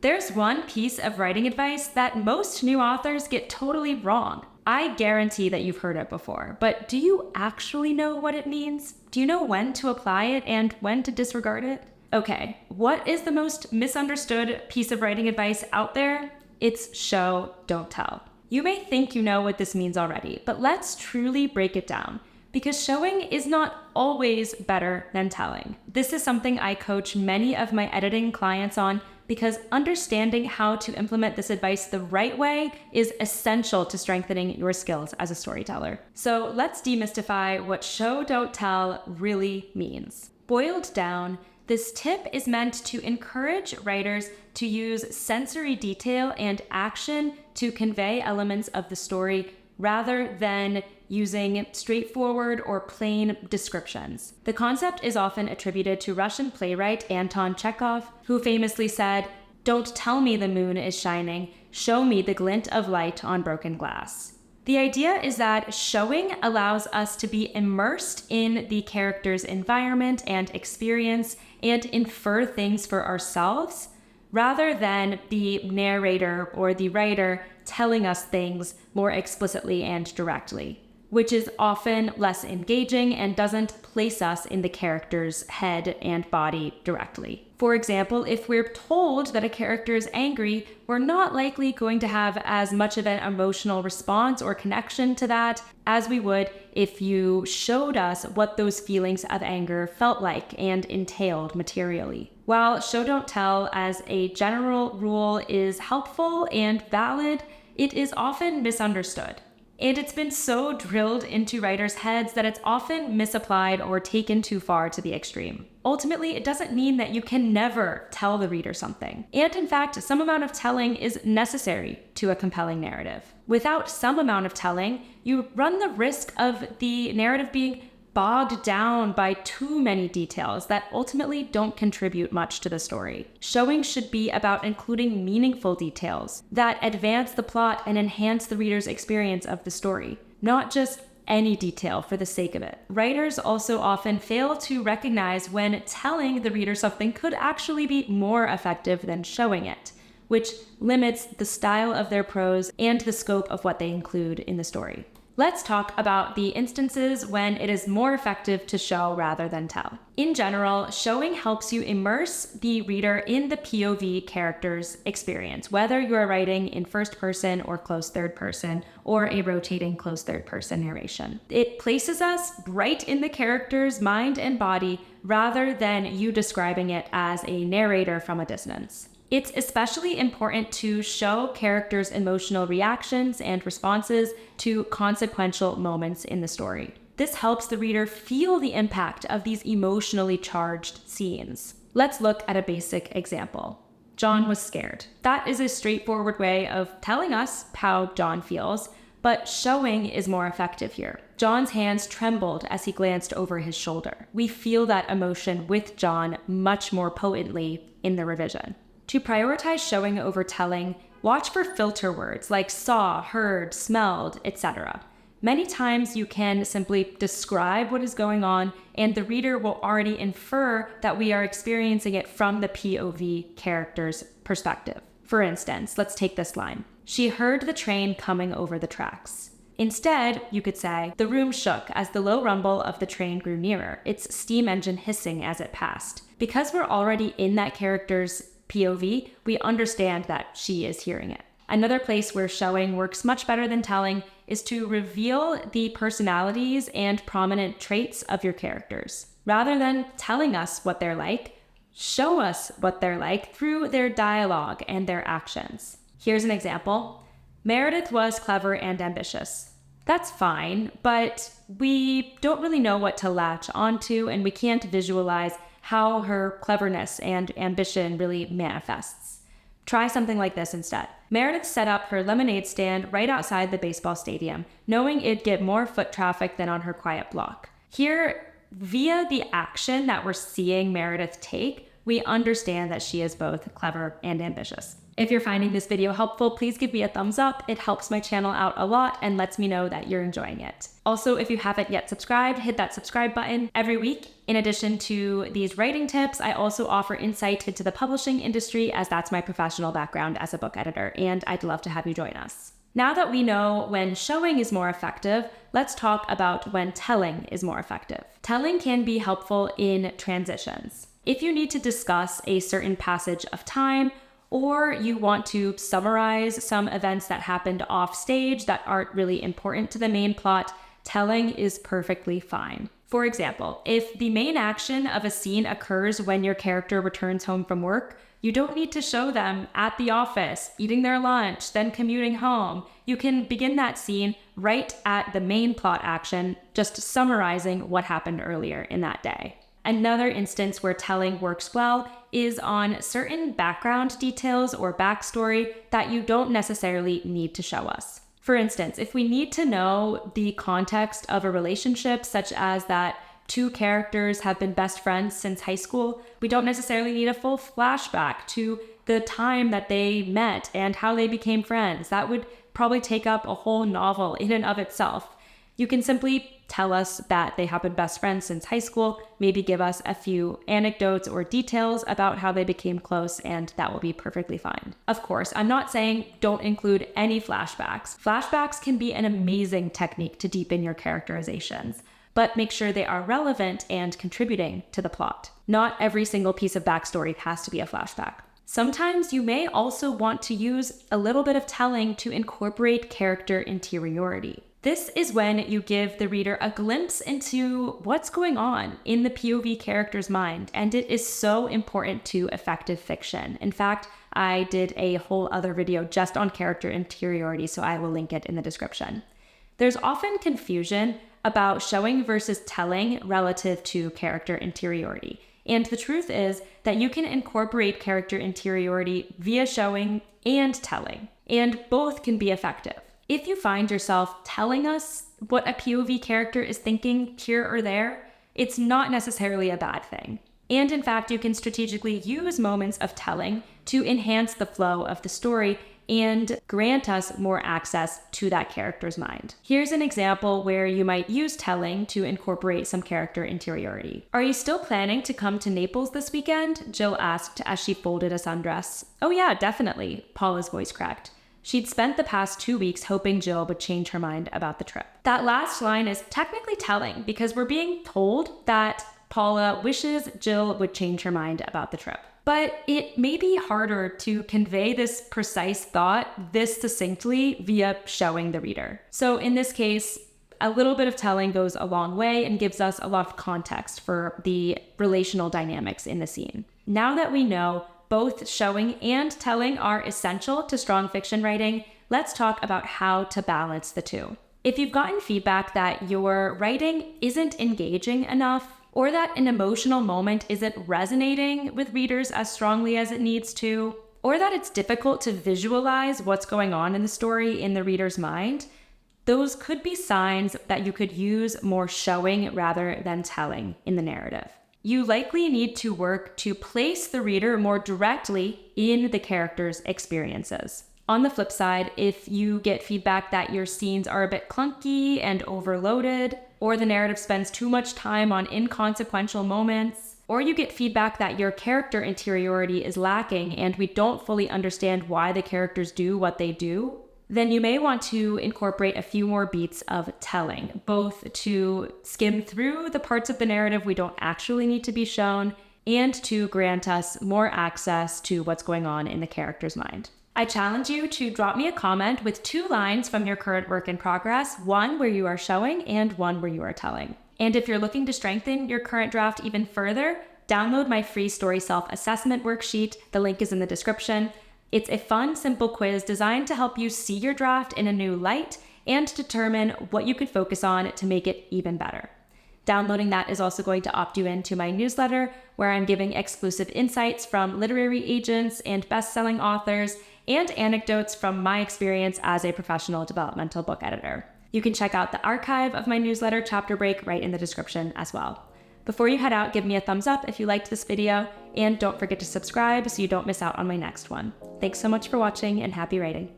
There's one piece of writing advice that most new authors get totally wrong. I guarantee that you've heard it before, but do you actually know what it means? Do you know when to apply it and when to disregard it? Okay, what is the most misunderstood piece of writing advice out there? It's show, don't tell. You may think you know what this means already, but let's truly break it down, because showing is not always better than telling. This is something I coach many of my editing clients on, because understanding how to implement this advice the right way is essential to strengthening your skills as a storyteller. So let's demystify what show, don't tell really means. Boiled down, this tip is meant to encourage writers to use sensory detail and action to convey elements of the story rather than using straightforward or plain descriptions. The concept is often attributed to Russian playwright Anton Chekhov, who famously said, "Don't tell me the moon is shining, show me the glint of light on broken glass." The idea is that showing allows us to be immersed in the character's environment and experience and infer things for ourselves, rather than the narrator or the writer telling us things more explicitly and directly, which is often less engaging and doesn't place us in the character's head and body directly. For example, if we're told that a character is angry, we're not likely going to have as much of an emotional response or connection to that as we would if you showed us what those feelings of anger felt like and entailed materially. While show don't tell as a general rule is helpful and valid, it is often misunderstood. And it's been so drilled into writers' heads that it's often misapplied or taken too far to the extreme. Ultimately, it doesn't mean that you can never tell the reader something. And in fact, some amount of telling is necessary to a compelling narrative. Without some amount of telling, you run the risk of the narrative being bogged down by too many details that ultimately don't contribute much to the story. Showing should be about including meaningful details that advance the plot and enhance the reader's experience of the story, not just any detail for the sake of it. Writers also often fail to recognize when telling the reader something could actually be more effective than showing it, which limits the style of their prose and the scope of what they include in the story. Let's talk about the instances when it is more effective to show rather than tell. In general, showing helps you immerse the reader in the POV character's experience, whether you're writing in first person or close third person, or a rotating close third person narration. It places us right in the character's mind and body rather than you describing it as a narrator from a distance. It's especially important to show characters' emotional reactions and responses to consequential moments in the story. This helps the reader feel the impact of these emotionally charged scenes. Let's look at a basic example. John was scared. That is a straightforward way of telling us how John feels, but showing is more effective here. John's hands trembled as he glanced over his shoulder. We feel that emotion with John much more potently in the revision. To prioritize showing over telling, watch for filter words like saw, heard, smelled, etc. Many times you can simply describe what is going on and the reader will already infer that we are experiencing it from the POV character's perspective. For instance, let's take this line. She heard the train coming over the tracks. Instead, you could say, the room shook as the low rumble of the train grew nearer, its steam engine hissing as it passed. Because we're already in that character's POV, we understand that she is hearing it. Another place where showing works much better than telling is to reveal the personalities and prominent traits of your characters. Rather than telling us what they're like, show us what they're like through their dialogue and their actions. Here's an example. Meredith was clever and ambitious. That's fine, but we don't really know what to latch onto and we can't visualize how her cleverness and ambition really manifests. Try something like this instead. Meredith set up her lemonade stand right outside the baseball stadium, knowing it'd get more foot traffic than on her quiet block. Here, via the action that we're seeing Meredith take, we understand that she is both clever and ambitious. If you're finding this video helpful, please give me a thumbs up. It helps my channel out a lot and lets me know that you're enjoying it. Also, if you haven't yet subscribed, hit that subscribe button. Every week, in addition to these writing tips, I also offer insight into the publishing industry, as that's my professional background as a book editor, and I'd love to have you join us. Now that we know when showing is more effective, let's talk about when telling is more effective. Telling can be helpful in transitions. If you need to discuss a certain passage of time, or you want to summarize some events that happened off stage that aren't really important to the main plot, telling is perfectly fine. For example, if the main action of a scene occurs when your character returns home from work, you don't need to show them at the office, eating their lunch, then commuting home. You can begin that scene right at the main plot action, just summarizing what happened earlier in that day. Another instance where telling works well is on certain background details or backstory that you don't necessarily need to show us. For instance, if we need to know the context of a relationship, such as that two characters have been best friends since high school, we don't necessarily need a full flashback to the time that they met and how they became friends. That would probably take up a whole novel in and of itself. You can simply tell us that they have been best friends since high school, maybe give us a few anecdotes or details about how they became close, and that will be perfectly fine. Of course, I'm not saying don't include any flashbacks. Flashbacks can be an amazing technique to deepen your characterizations, but make sure they are relevant and contributing to the plot. Not every single piece of backstory has to be a flashback. Sometimes you may also want to use a little bit of telling to incorporate character interiority. This is when you give the reader a glimpse into what's going on in the POV character's mind, and it is so important to effective fiction. In fact, I did a whole other video just on character interiority, so I will link it in the description. There's often confusion about showing versus telling relative to character interiority. And the truth is that you can incorporate character interiority via showing and telling, and both can be effective. If you find yourself telling us what a POV character is thinking here or there, it's not necessarily a bad thing. And in fact, you can strategically use moments of telling to enhance the flow of the story and grant us more access to that character's mind. Here's an example where you might use telling to incorporate some character interiority. "Are you still planning to come to Naples this weekend?" Jill asked as she folded a sundress. "Oh yeah, definitely," Paula's voice cracked. She'd spent the past 2 weeks hoping Jill would change her mind about the trip. That last line is technically telling because we're being told that Paula wishes Jill would change her mind about the trip. But it may be harder to convey this precise thought this succinctly via showing the reader. So in this case, a little bit of telling goes a long way and gives us a lot of context for the relational dynamics in the scene. Now that we know both showing and telling are essential to strong fiction writing, let's talk about how to balance the two. If you've gotten feedback that your writing isn't engaging enough, or that an emotional moment isn't resonating with readers as strongly as it needs to, or that it's difficult to visualize what's going on in the story in the reader's mind, those could be signs that you could use more showing rather than telling in the narrative. You likely need to work to place the reader more directly in the character's experiences. On the flip side, if you get feedback that your scenes are a bit clunky and overloaded, or the narrative spends too much time on inconsequential moments, or you get feedback that your character interiority is lacking and we don't fully understand why the characters do what they do, then you may want to incorporate a few more beats of telling, both to skim through the parts of the narrative we don't actually need to be shown, and to grant us more access to what's going on in the character's mind. I challenge you to drop me a comment with 2 lines from your current work in progress, one where you are showing and one where you are telling. And if you're looking to strengthen your current draft even further, download my free story self-assessment worksheet. The link is in the description. It's a fun, simple quiz designed to help you see your draft in a new light and determine what you could focus on to make it even better. Downloading that is also going to opt you into my newsletter, where I'm giving exclusive insights from literary agents and best-selling authors and anecdotes from my experience as a professional developmental book editor. You can check out the archive of my newsletter chapter break right in the description as well. Before you head out, give me a thumbs up if you liked this video, and don't forget to subscribe so you don't miss out on my next one. Thanks so much for watching, and happy writing.